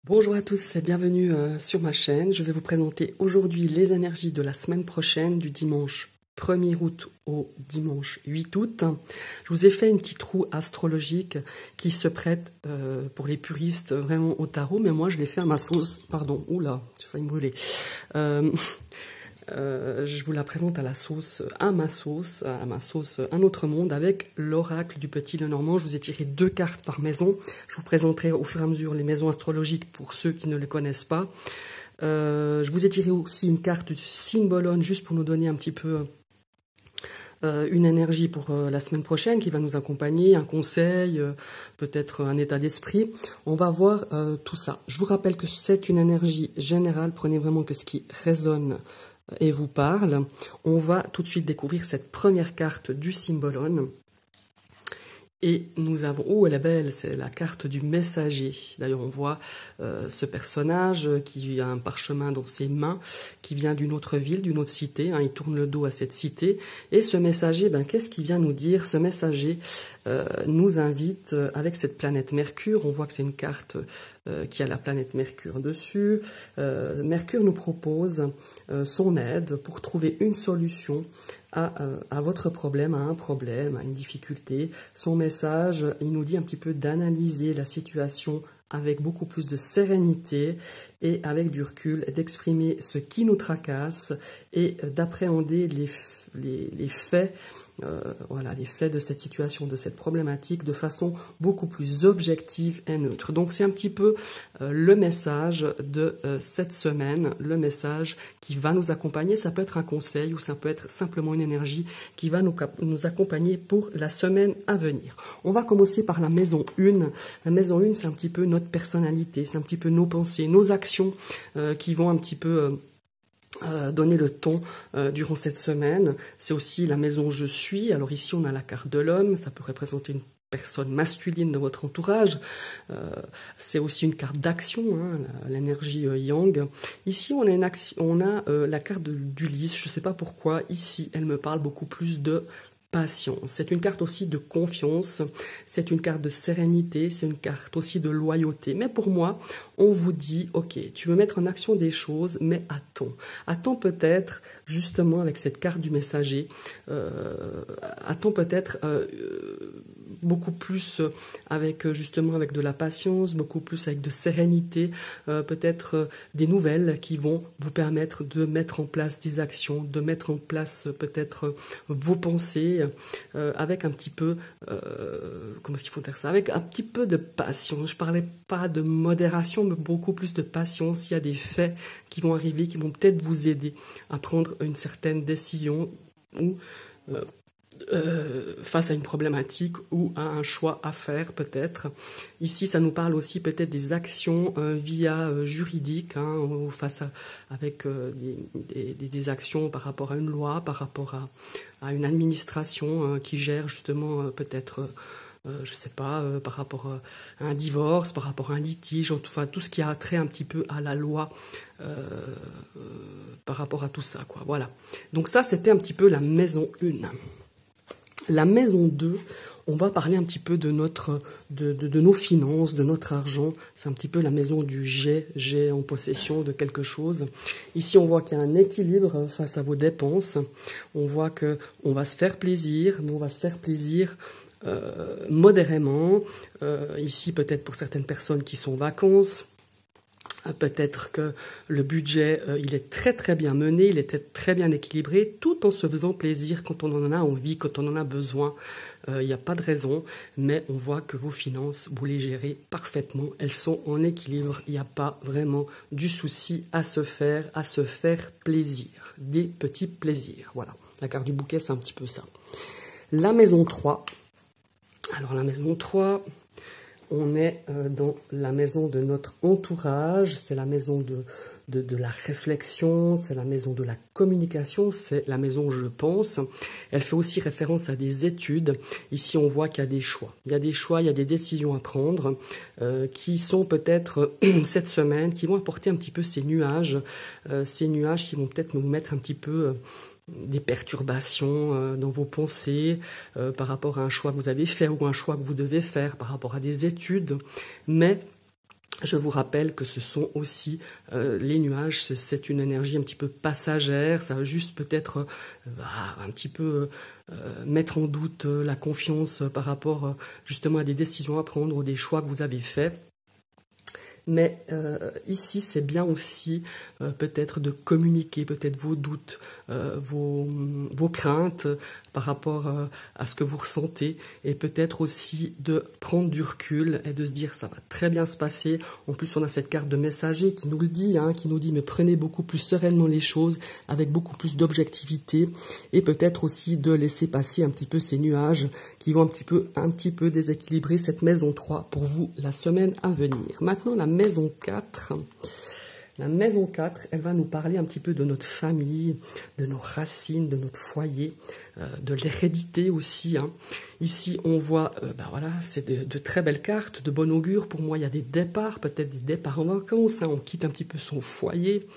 Bonjour à tous et bienvenue sur ma chaîne. Je vais vous présenter aujourd'hui les énergies de la semaine prochaine du dimanche 1er août au dimanche 8 août. Je vous ai fait une petite roue astrologique qui se prête pour les puristes vraiment au tarot, mais moi je l'ai fait à ma sauce. Pardon, oula, j'ai failli me brûler. Je vous la présente à ma sauce, un autre monde avec l'oracle du Petit Lenormand. Je vous ai tiré 2 cartes par maison. Je vous présenterai au fur et à mesure les maisons astrologiques pour ceux qui ne les connaissent pas. Je vous ai tiré aussi une carte du Symbolone juste pour nous donner un petit peu une énergie pour la semaine prochaine qui va nous accompagner, un conseil, peut-être un état d'esprit. On va voir tout ça. Je vous rappelle que c'est une énergie générale. Prenez vraiment que ce qui résonne et vous parle. On va tout de suite découvrir cette première carte du Symbolone. Et nous avons, oh elle est belle, c'est la carte du messager. D'ailleurs on voit ce personnage qui a un parchemin dans ses mains, qui vient d'une autre ville, d'une autre cité, hein, il tourne le dos à cette cité. Et ce messager, qu'est-ce qu'il vient nous dire? Ce messager nous invite avec cette planète Mercure. On voit que c'est une carte qui a la planète Mercure dessus. Mercure nous propose son aide pour trouver une solution à votre problème, à un problème, à une difficulté. Son message, il nous dit un petit peu d'analyser la situation avec beaucoup plus de sérénité et avec du recul, d'exprimer ce qui nous tracasse et d'appréhender les faits. Voilà, les faits de cette situation, de cette problématique de façon beaucoup plus objective et neutre. Donc c'est un petit peu le message de cette semaine, le message qui va nous accompagner. Ça peut être un conseil ou ça peut être simplement une énergie qui va nous accompagner pour la semaine à venir. On va commencer par la maison 1. La maison 1, c'est un petit peu notre personnalité, c'est un petit peu nos pensées, nos actions qui vont un petit peu donner le ton durant cette semaine. C'est aussi la maison je suis. Alors ici on a la carte de l'homme, ça peut représenter une personne masculine de votre entourage. C'est aussi une carte d'action, hein, l'énergie yang. Ici on a, la carte d'Ulysse. Je ne sais pas pourquoi ici elle me parle beaucoup plus de patience. C'est une carte aussi de confiance, c'est une carte de sérénité, c'est une carte aussi de loyauté. Mais pour moi, on vous dit, ok, tu veux mettre en action des choses, mais attends. Attends peut-être, justement avec cette carte du messager, attends peut-être beaucoup plus avec justement avec de la patience, beaucoup plus avec de sérénité, peut-être des nouvelles qui vont vous permettre de mettre en place des actions, de mettre en place peut-être vos pensées avec un petit peu, comment est-ce qu'il faut dire ça, avec un petit peu de patience. Je parlais pas de modération, mais beaucoup plus de patience. Il y a des faits qui vont arriver, qui vont peut-être vous aider à prendre une certaine décision ou face à une problématique ou à un choix à faire peut-être. Ici, ça nous parle aussi peut-être des actions via juridique, hein, ou avec des actions par rapport à une loi, par rapport à une administration qui gère justement peut-être, je sais pas, par rapport à un divorce, par rapport à un litige, enfin tout ce qui a trait un petit peu à la loi par rapport à tout ça, quoi. Voilà. Donc ça, c'était un petit peu la maison 1. La maison 2, on va parler un petit peu de nos finances, de notre argent. C'est un petit peu la maison du j'ai en possession de quelque chose. Ici, on voit qu'il y a un équilibre face à vos dépenses. On voit que on va se faire plaisir, mais on va se faire plaisir modérément. Ici, peut-être pour certaines personnes qui sont en vacances. Peut-être que le budget, il est très très bien mené, il est très bien équilibré, tout en se faisant plaisir quand on en a envie, quand on en a besoin. Il n'y a pas de raison, mais on voit que vos finances, vous les gérez parfaitement. Elles sont en équilibre, il n'y a pas vraiment du souci à se faire plaisir. Des petits plaisirs, voilà. La carte du bouquet, c'est un petit peu ça. La maison 3. Alors la maison 3... On est dans la maison de notre entourage, c'est la maison de la réflexion, c'est la maison de la communication, c'est la maison je pense. Elle fait aussi référence à des études. Ici, on voit qu'il y a des choix. Il y a des choix, il y a des décisions à prendre qui sont peut-être cette semaine, qui vont apporter un petit peu ces nuages qui vont peut-être nous mettre un petit peu des perturbations dans vos pensées par rapport à un choix que vous avez fait ou un choix que vous devez faire par rapport à des études. Mais Je vous rappelle que ce sont aussi les nuages, c'est une énergie un petit peu passagère, ça va juste peut-être un petit peu mettre en doute la confiance par rapport justement à des décisions à prendre ou des choix que vous avez faits. Mais ici, c'est bien aussi peut-être de communiquer peut-être vos doutes, vos craintes par rapport à ce que vous ressentez et peut-être aussi de prendre du recul et de se dire ça va très bien se passer. En plus, on a cette carte de messager qui nous le dit, qui nous dit mais prenez beaucoup plus sereinement les choses avec beaucoup plus d'objectivité et peut-être aussi de laisser passer un petit peu ces nuages qui vont un petit peu déséquilibrer cette maison 3 pour vous la semaine à venir. Maintenant, la maison 4. La maison 4, elle va nous parler un petit peu de notre famille, de nos racines, de notre foyer, de l'hérédité aussi. Ici, on voit, voilà, c'est de très belles cartes, de bon augure. Pour moi, il y a des départs, peut-être des départs en vacances. On quitte un petit peu son foyer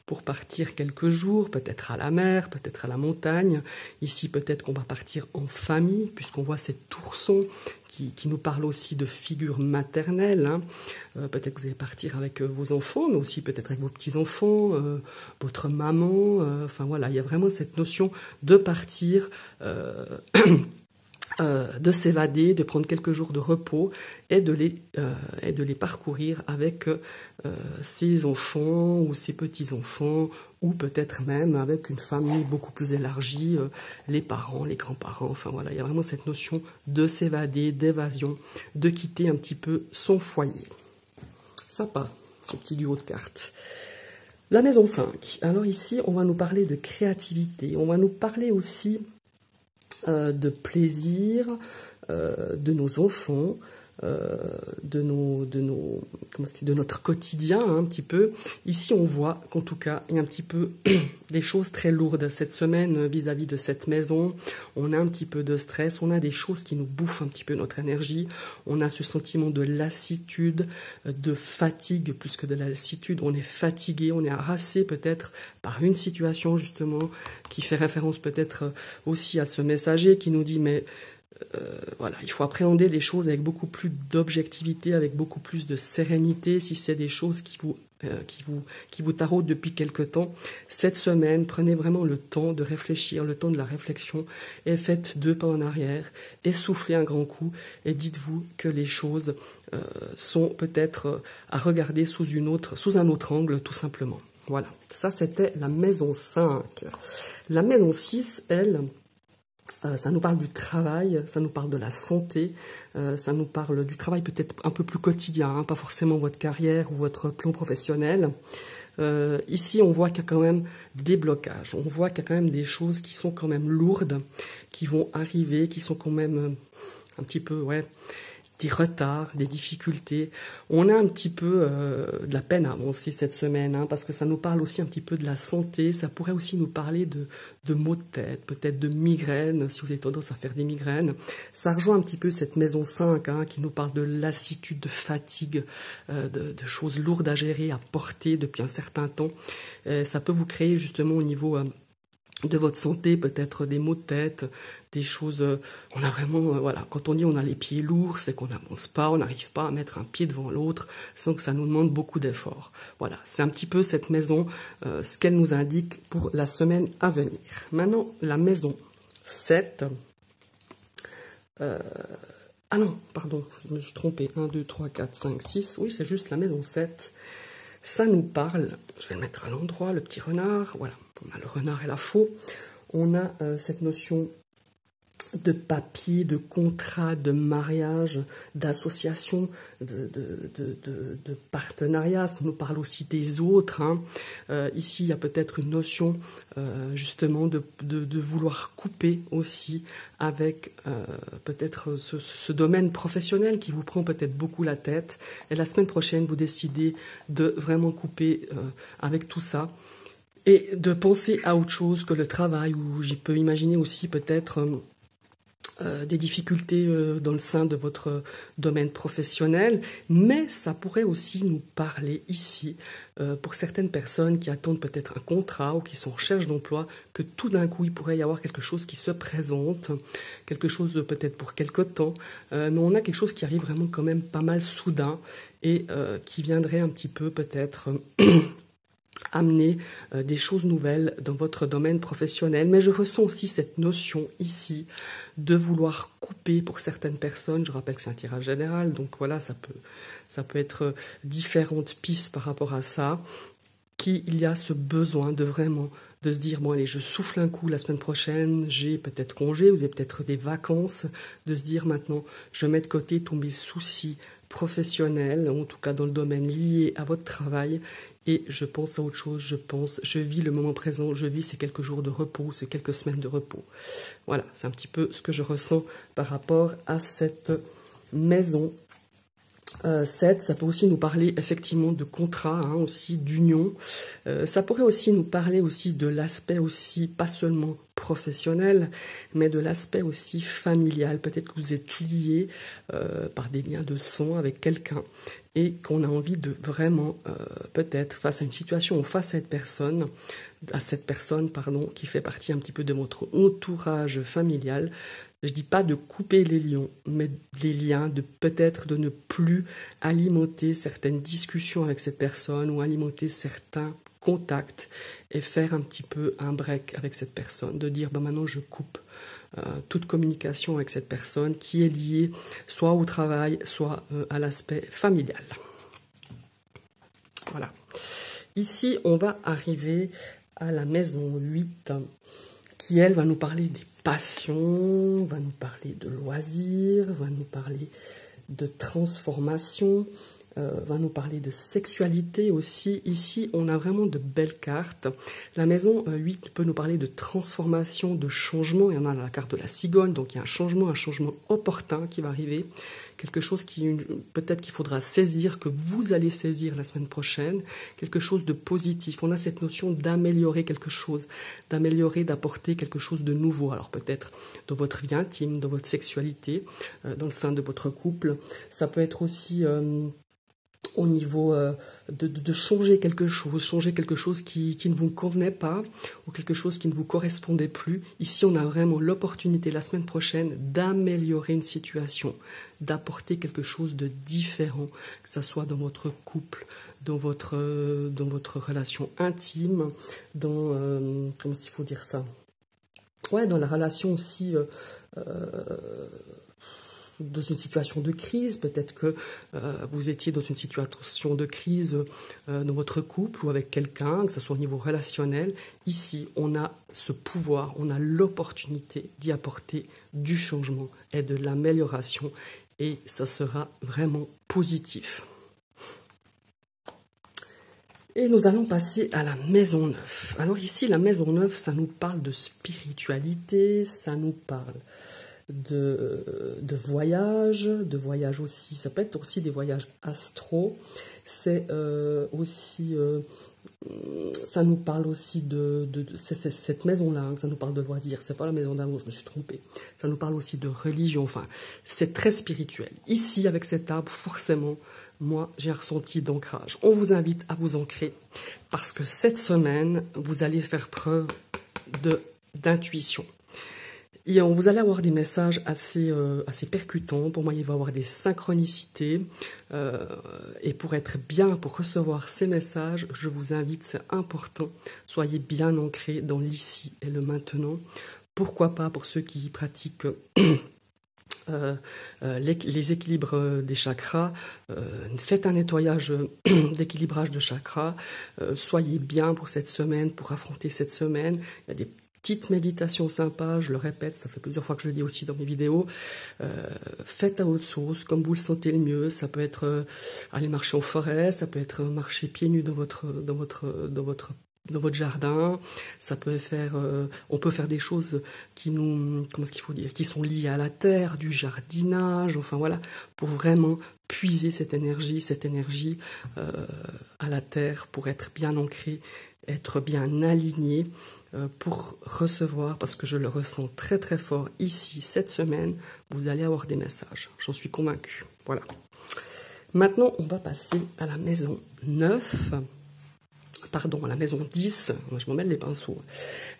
pour partir quelques jours, peut-être à la mer, peut-être à la montagne. Ici, peut-être qu'on va partir en famille, puisqu'on voit cet ourson qui nous parle aussi de figure maternelle. Peut-être que vous allez partir avec vos enfants, mais aussi peut-être avec vos petits-enfants, votre maman. Enfin voilà, il y a vraiment cette notion de partir, de s'évader, de prendre quelques jours de repos et de les parcourir avec ses enfants ou ses petits-enfants, ou peut-être même avec une famille beaucoup plus élargie, les parents, les grands-parents. Enfin voilà, il y a vraiment cette notion de s'évader, d'évasion, de quitter un petit peu son foyer. Sympa, ce petit duo de cartes. La maison 5. Alors ici, on va nous parler de créativité. On va nous parler aussi de plaisir, de nos enfants, de notre quotidien un petit peu. Ici, on voit qu'en tout cas, il y a un petit peu des choses très lourdes cette semaine vis-à-vis de cette maison. On a un petit peu de stress, on a des choses qui nous bouffent un petit peu notre énergie. On a ce sentiment de lassitude, de fatigue plus que de lassitude. On est fatigué, on est harassé peut-être par une situation justement qui fait référence peut-être aussi à ce messager qui nous dit mais voilà, il faut appréhender les choses avec beaucoup plus d'objectivité, avec beaucoup plus de sérénité. Si c'est des choses qui vous taraudent depuis quelque temps, cette semaine, prenez vraiment le temps de réfléchir, le temps de la réflexion, et faites 2 pas en arrière, et soufflez un grand coup, et dites-vous que les choses sont peut-être à regarder sous un autre angle, tout simplement. Voilà, ça c'était la maison 5. La maison 6, elle... ça nous parle du travail, ça nous parle de la santé, ça nous parle du travail peut-être un peu plus quotidien, pas forcément votre carrière ou votre plan professionnel. Ici, on voit qu'il y a quand même des blocages, on voit qu'il y a quand même des choses qui sont quand même lourdes, qui vont arriver, qui sont quand même un petit peu, des retards, des difficultés. On a un petit peu de la peine à avancer cette semaine, parce que ça nous parle aussi un petit peu de la santé. Ça pourrait aussi nous parler de maux de tête, peut-être de migraines, si vous avez tendance à faire des migraines. Ça rejoint un petit peu cette maison 5, qui nous parle de lassitude, de fatigue, de choses lourdes à gérer, à porter depuis un certain temps. Ça peut vous créer justement au niveau... de votre santé, peut-être des maux de tête, des choses... on a vraiment... voilà, quand on dit on a les pieds lourds, c'est qu'on n'avance pas, on n'arrive pas à mettre un pied devant l'autre, sans que ça nous demande beaucoup d'efforts. Voilà, c'est un petit peu cette maison, ce qu'elle nous indique pour la semaine à venir. Maintenant, la maison 7... ah non, pardon, je me suis trompée. 1, 2, 3, 4, 5, 6. Oui, c'est juste la maison 7. Ça nous parle, je vais le mettre à l'endroit, le petit renard, voilà, on a le renard et la faux. On a cette notion de papier, de contrat, de mariage, d'association, de partenariat. Ça nous parle aussi des autres. Ici, il y a peut-être une notion justement de vouloir couper aussi avec peut-être ce domaine professionnel qui vous prend peut-être beaucoup la tête. Et la semaine prochaine, vous décidez de vraiment couper avec tout ça et de penser à autre chose que le travail, ou j'y peux imaginer aussi peut-être... des difficultés dans le sein de votre domaine professionnel, mais ça pourrait aussi nous parler ici, pour certaines personnes qui attendent peut-être un contrat ou qui sont en recherche d'emploi, que tout d'un coup il pourrait y avoir quelque chose qui se présente, quelque chose peut-être pour quelque temps, mais on a quelque chose qui arrive vraiment quand même pas mal soudain et qui viendrait un petit peu peut-être amener des choses nouvelles dans votre domaine professionnel. Mais je ressens aussi cette notion ici de vouloir couper pour certaines personnes. Je rappelle que c'est un tirage général, donc voilà, ça peut être différentes pistes par rapport à ça, qu'il y a ce besoin de vraiment de se dire, bon allez, je souffle un coup la semaine prochaine, j'ai peut-être congé, vous avez peut-être des vacances, de se dire maintenant, je mets de côté tous mes soucis professionnels, en tout cas dans le domaine lié à votre travail, et je pense à autre chose, je vis le moment présent, je vis ces quelques jours de repos, ces quelques semaines de repos. Voilà, c'est un petit peu ce que je ressens par rapport à cette maison 7, ça peut aussi nous parler effectivement de contrat, hein, aussi d'union. Ça pourrait aussi nous parler aussi de l'aspect aussi, pas seulement professionnel, mais de l'aspect aussi familial. Peut-être que vous êtes liés par des liens de sang avec quelqu'un et qu'on a envie de vraiment, peut-être, face à une situation ou face à cette personne, qui fait partie un petit peu de votre entourage familial. Je dis pas de couper les liens, mais les liens, de peut-être de ne plus alimenter certaines discussions avec cette personne ou alimenter certains contacts et faire un petit peu un break avec cette personne, de dire maintenant je coupe toute communication avec cette personne qui est liée soit au travail, soit à l'aspect familial. Voilà. Ici, on va arriver à la maison 8 qui, elle, va nous parler des passion, va nous parler de loisirs, va nous parler de transformation, va nous parler de sexualité aussi. Ici, on a vraiment de belles cartes. La maison 8 peut nous parler de transformation, de changement. Il y en a la carte de la cigogne, donc il y a un changement opportun qui va arriver. Quelque chose peut-être qu'il faudra saisir, que vous allez saisir la semaine prochaine. Quelque chose de positif. On a cette notion d'améliorer quelque chose, d'apporter quelque chose de nouveau. Alors peut-être dans votre vie intime, dans votre sexualité, dans le sein de votre couple. Ça peut être aussi au niveau de changer quelque chose qui ne vous convenait pas ou quelque chose qui ne vous correspondait plus. Ici, on a vraiment l'opportunité la semaine prochaine d'améliorer une situation, d'apporter quelque chose de différent, que ce soit dans votre couple, dans votre relation intime, dans comment est-ce qu'il faut dire ça? Ouais, dans la relation aussi dans une situation de crise, peut-être que vous étiez dans une situation de crise dans votre couple ou avec quelqu'un, que ce soit au niveau relationnel. Ici, on a ce pouvoir, on a l'opportunité d'y apporter du changement et de l'amélioration et ça sera vraiment positif. Et nous allons passer à la maison 9. Alors ici, la maison 9, ça nous parle de spiritualité, ça nous parle de voyage aussi, ça peut être aussi des voyages astro, c'est aussi, ça nous parle aussi de cette maison-là, hein, ça nous parle de loisirs, c'est pas la maison d'amour, je me suis trompée, ça nous parle aussi de religion, enfin, c'est très spirituel. Ici, avec cet arbre, forcément, moi, j'ai un ressenti d'ancrage. On vous invite à vous ancrer, parce que cette semaine, vous allez faire preuve d'intuition. Et vous allez avoir des messages assez percutants. Pour moi, il va y avoir des synchronicités. Et pour être bien, pour recevoir ces messages, je vous invite, c'est important, soyez bien ancrés dans l'ici et le maintenant. Pourquoi pas pour ceux qui pratiquent les équilibres des chakras, faites un nettoyage d'équilibrage de chakras, soyez bien pour cette semaine, pour affronter cette semaine. Il y a des petites méditations sympas, je le répète, ça fait plusieurs fois que je le dis aussi dans mes vidéos. Faites à votre sauce, comme vous le sentez le mieux. Ça peut être aller marcher en forêt, ça peut être marcher pieds nus dans votre jardin, ça peut faire, on peut faire des choses qui qui sont liées à la terre, du jardinage, enfin voilà, pour vraiment puiser cette énergie à la terre, pour être bien ancré, être bien aligné. pour recevoir, parce que je le ressens très très fort ici, cette semaine, vous allez avoir des messages. J'en suis convaincue. Voilà. Maintenant, on va passer à la maison 9. Pardon, à la maison 10, je m'en mêle les pinceaux.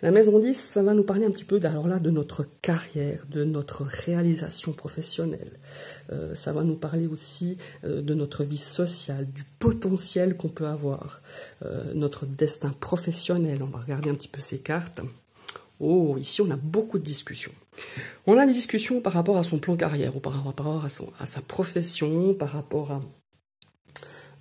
La maison 10, ça va nous parler un petit peu alors là, de notre carrière, de notre réalisation professionnelle. Ça va nous parler aussi de notre vie sociale, du potentiel qu'on peut avoir, notre destin professionnel. On va regarder un petit peu ces cartes. Oh, ici on a beaucoup de discussions. On a des discussions par rapport à son plan carrière, ou par rapport à sa profession, par rapport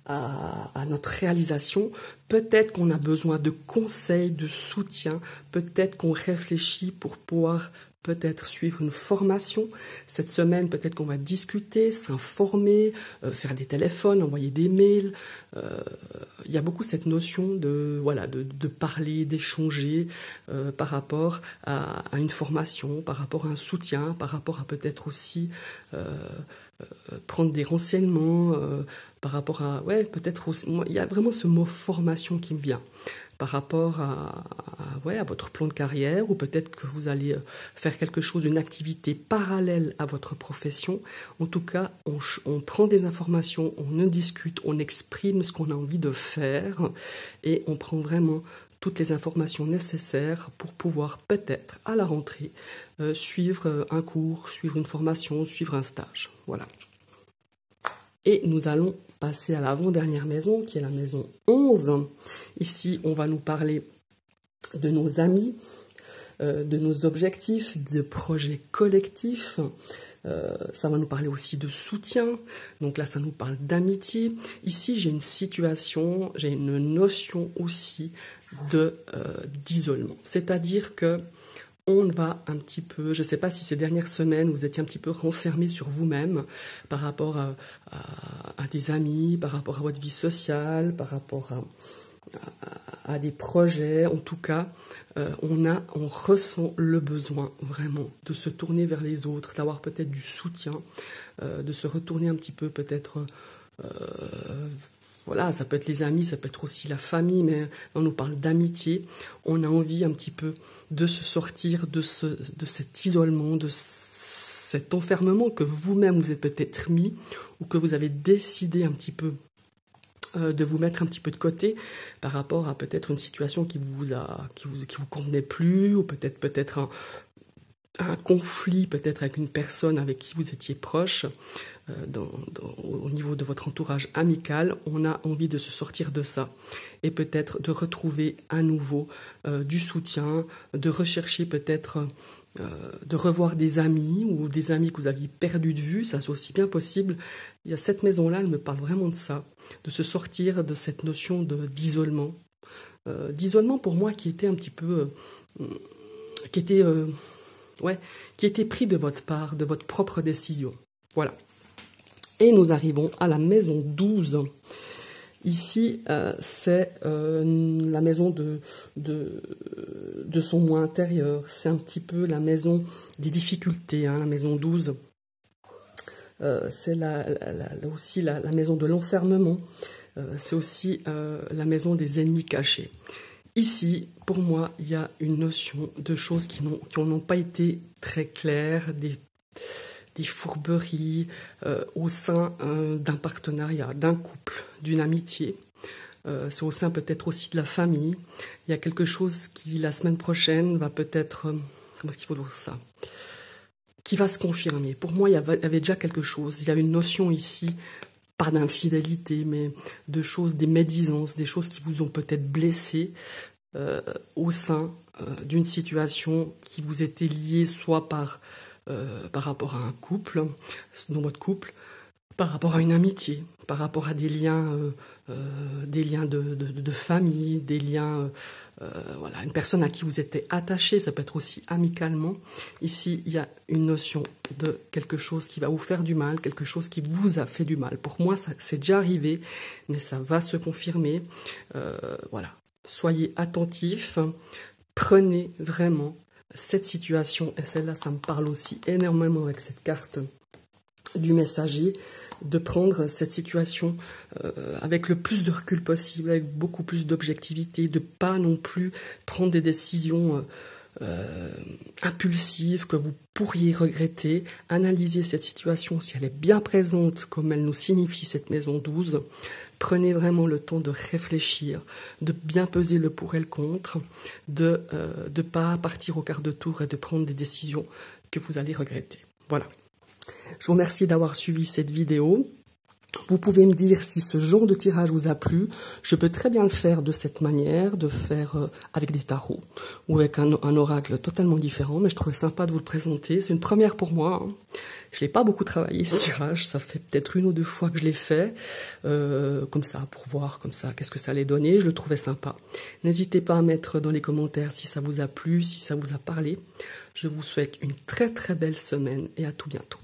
à notre réalisation. Peut-être qu'on a besoin de conseils, de soutien, peut-être qu'on réfléchit pour pouvoir peut-être suivre une formation. Cette semaine, peut-être qu'on va discuter, s'informer, faire des téléphones, envoyer des mails. Il y a beaucoup cette notion de, voilà, de parler, d'échanger par rapport à une formation, par rapport à un soutien, par rapport à peut-être aussi prendre des renseignements, par rapport à, ouais, peut-être aussi, il y a vraiment ce mot formation qui me vient, par rapport à votre plan de carrière, ou peut-être que vous allez faire quelque chose, une activité parallèle à votre profession. En tout cas, on prend des informations, on en discute, on exprime ce qu'on a envie de faire, et on prend vraiment toutes les informations nécessaires pour pouvoir peut-être, à la rentrée, suivre un cours, suivre une formation, suivre un stage. Voilà. Et nous allons passer à l'avant-dernière maison, qui est la maison 11. Ici, on va nous parler de nos amis, de nos objectifs, de projets collectifs. Ça va nous parler aussi de soutien. Donc là, ça nous parle d'amitié. Ici, j'ai une situation, j'ai une notion aussi d'isolement. C'est-à-dire que on va un petit peu, je ne sais pas si ces dernières semaines, vous étiez un petit peu renfermé sur vous-même par rapport à des amis, par rapport à votre vie sociale, par rapport à des projets. En tout cas, on ressent le besoin vraiment de se tourner vers les autres, d'avoir peut-être du soutien, de se retourner un petit peu peut-être... voilà, ça peut être les amis, ça peut être aussi la famille, mais on nous parle d'amitié. On a envie un petit peu de se sortir de cet isolement, de cet enfermement que vous-même vous avez peut-être mis, ou que vous avez décidé un petit peu de vous mettre un petit peu de côté par rapport à peut-être une situation qui vous convenait plus, ou peut-être un conflit peut-être avec une personne avec qui vous étiez proche, au niveau de votre entourage amical. On a envie de se sortir de ça et peut-être de retrouver à nouveau du soutien, de rechercher peut-être, de revoir des amis ou des amis que vous aviez perdus de vue. Ça, c'est aussi bien possible. Il y a cette maison-là, elle me parle vraiment de ça, de se sortir de cette notion d'isolement. D'isolement pour moi qui était un petit peu... qui était pris de votre part, de votre propre décision. Voilà. Et nous arrivons à la maison 12. Ici, c'est la maison de son moi intérieur. C'est un petit peu la maison des difficultés, hein, la maison 12. C'est aussi la maison de l'enfermement. C'est aussi la maison des ennemis cachés. Ici, pour moi, il y a une notion de choses qui n'ont pas été très claires, des fourberies au sein d'un partenariat, d'un couple, d'une amitié. C'est au sein peut-être aussi de la famille. Il y a quelque chose qui, la semaine prochaine, va peut-être... comment est-ce qu'il faut dire ça ? Qui va se confirmer. Pour moi, il y avait déjà quelque chose. Il y avait une notion ici, pas d'infidélité, mais de choses, des médisances, des choses qui vous ont peut-être blessé au sein d'une situation qui vous était liée soit par rapport à un couple, dans votre couple, par rapport à une amitié, par rapport à des liens de famille, des liens, voilà, une personne à qui vous êtes attaché, ça peut être aussi amicalement. Ici, il y a une notion de quelque chose qui va vous faire du mal, quelque chose qui vous a fait du mal. Pour moi, c'est déjà arrivé, mais ça va se confirmer. Voilà, soyez attentifs, prenez vraiment cette situation, et celle-là, ça me parle aussi énormément avec cette carte du messager de prendre cette situation avec le plus de recul possible, avec beaucoup plus d'objectivité, de pas non plus prendre des décisions impulsives que vous pourriez regretter. Analysez cette situation si elle est bien présente comme elle nous signifie cette maison 12. Prenez vraiment le temps de réfléchir, de bien peser le pour et le contre, de ne pas partir au quart de tour et de prendre des décisions que vous allez regretter. Voilà. Je vous remercie d'avoir suivi cette vidéo. Vous pouvez me dire si ce genre de tirage vous a plu. Je peux très bien le faire de cette manière, de faire avec des tarots ou avec un oracle totalement différent, mais je trouvais sympa de vous le présenter. C'est une première pour moi. Hein. Je l'ai pas beaucoup travaillé ce tirage, ça fait peut-être 1 ou 2 fois que je l'ai fait, comme ça, pour voir comme ça qu'est-ce que ça allait donner. Je le trouvais sympa. N'hésitez pas à mettre dans les commentaires si ça vous a plu, si ça vous a parlé. Je vous souhaite une très très belle semaine et à tout bientôt.